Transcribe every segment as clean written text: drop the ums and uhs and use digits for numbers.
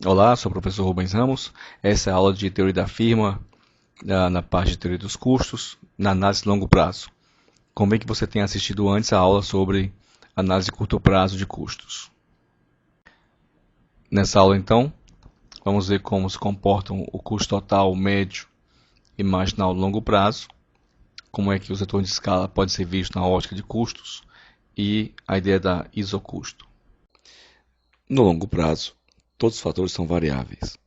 Olá, sou o professor Rubens Ramos. Essa é a aula de teoria da firma, na parte de teoria dos custos, na análise de longo prazo. Convém que você tenha assistido antes a aula sobre análise de curto prazo de custos. Nessa aula, então, vamos ver como se comportam o custo total, médio e marginal de longo prazo, como é que o retorno de escala pode ser visto na ótica de custos e a ideia da isocusto. No longo prazo, todos os fatores são variáveis.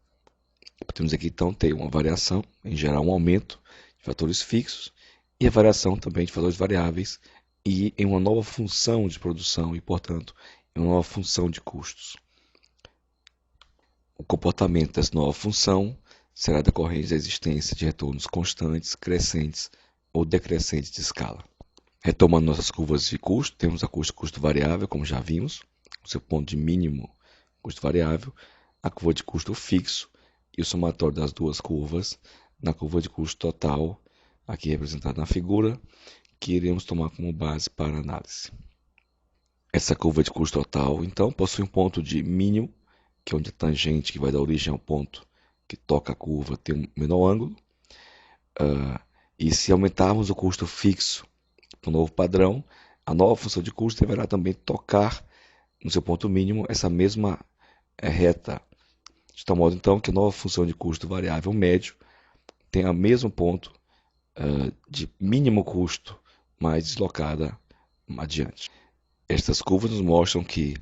Podemos aqui então ter uma variação, em geral um aumento de fatores fixos, e a variação também de fatores variáveis e em uma nova função de produção e, portanto, em uma nova função de custos. O comportamento dessa nova função será decorrente da existência de retornos constantes, crescentes ou decrescentes de escala. Retomando nossas curvas de custo, temos a curva de custo variável, como já vimos, o seu ponto de mínimo custo variável, a curva de custo fixo e o somatório das duas curvas na curva de custo total, aqui representada na figura, que iremos tomar como base para a análise. Essa curva de custo total, então, possui um ponto de mínimo, que é onde a tangente que vai dar origem ao ponto que toca a curva tem um menor ângulo. E se aumentarmos o custo fixo para o novo padrão, a nova função de custo deverá também tocar no seu ponto mínimo essa mesma reta, de tal modo então que a nova função de custo variável médio tem o mesmo ponto de mínimo custo, mais deslocada adiante. Estas curvas nos mostram que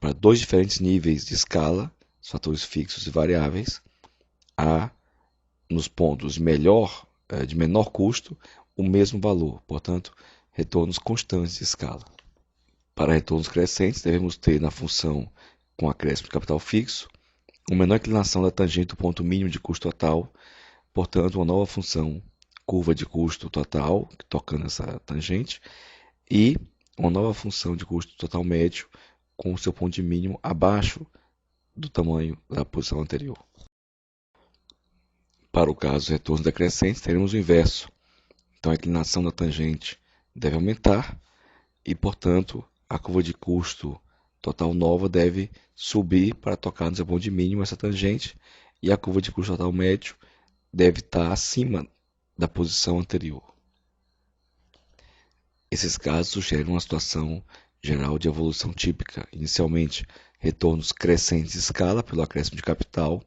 para dois diferentes níveis de escala, os fatores fixos e variáveis, há nos pontos de menor custo o mesmo valor, portanto, retornos constantes de escala. Para retornos crescentes, devemos ter na função com acréscimo de capital fixo uma menor inclinação da tangente do ponto mínimo de custo total, portanto, uma nova função curva de custo total, tocando essa tangente, e uma nova função de custo total médio com o seu ponto de mínimo abaixo do tamanho da posição anterior. Para o caso de retornos decrescentes, teremos o inverso. Então, a inclinação da tangente deve aumentar e, portanto, a curva de custo total nova deve subir para tocar no seu ponto de mínimo essa tangente e a curva de custo total médio deve estar acima da posição anterior. Esses casos sugerem uma situação geral de evolução típica. Inicialmente, retornos crescentes de escala pelo acréscimo de capital.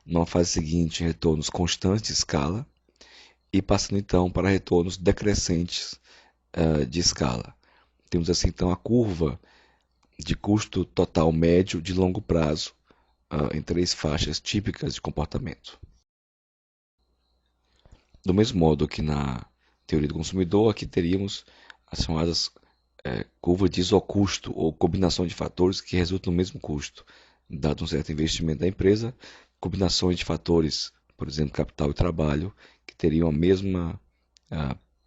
Na fase seguinte, retornos constantes de escala. E passando então para retornos decrescentes de escala. Temos assim então a curva de custo total médio de longo prazo em três faixas típicas de comportamento. Do mesmo modo que na teoria do consumidor, aqui teríamos as chamadas curvas de isocusto, ou combinação de fatores que resultam no mesmo custo, dado um certo investimento da empresa, combinações de fatores, por exemplo, capital e trabalho, que teriam a mesma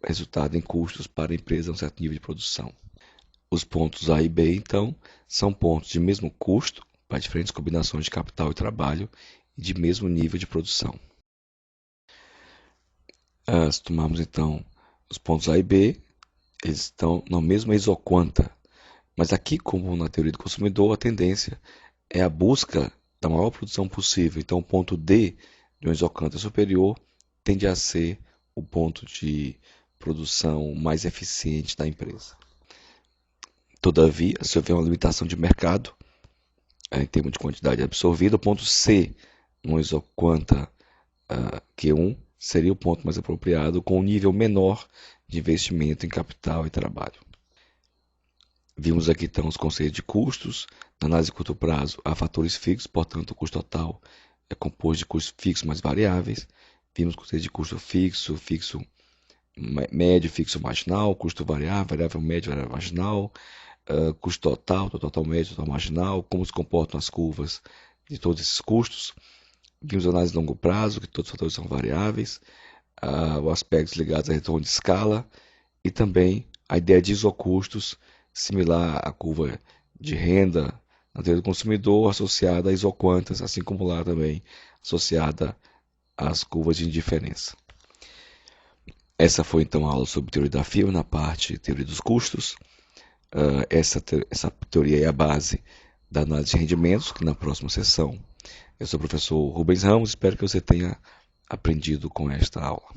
resultado em custos para a empresa a um certo nível de produção. Os pontos A e B, então, são pontos de mesmo custo para diferentes combinações de capital e trabalho e de mesmo nível de produção. Se tomarmos, então, os pontos A e B, eles estão na mesma isoquanta. Mas aqui, como na teoria do consumidor, a tendência é a busca da maior produção possível. Então, o ponto D de uma isoquanta superior tende a ser o ponto de produção mais eficiente da empresa. Todavia, se houver uma limitação de mercado, em termos de quantidade absorvida, o ponto C, numa isoquanta Q1, seria o ponto mais apropriado, com um nível menor de investimento em capital e trabalho. Vimos aqui então os conceitos de custos. Na análise de curto prazo, há fatores fixos, portanto, o custo total é composto de custos fixos mais variáveis. Vimos o conceito de custo fixo, fixo médio, fixo marginal, custo variável, variável médio, variável marginal, custo total médio, total marginal, como se comportam as curvas de todos esses custos. Vimos a análise de longo prazo, que todos os fatores são variáveis, os aspectos ligados a retorno de escala e também a ideia de isocustos, similar à curva de renda na teoria do consumidor, associada a isoquantas, assim como lá também associada às curvas de indiferença. Essa foi então a aula sobre teoria da firma, na parte teoria dos custos. Essa teoria é a base da análise de rendimentos, que na próxima sessão Eu sou o professor Rubens Ramos, espero que você tenha aprendido com esta aula.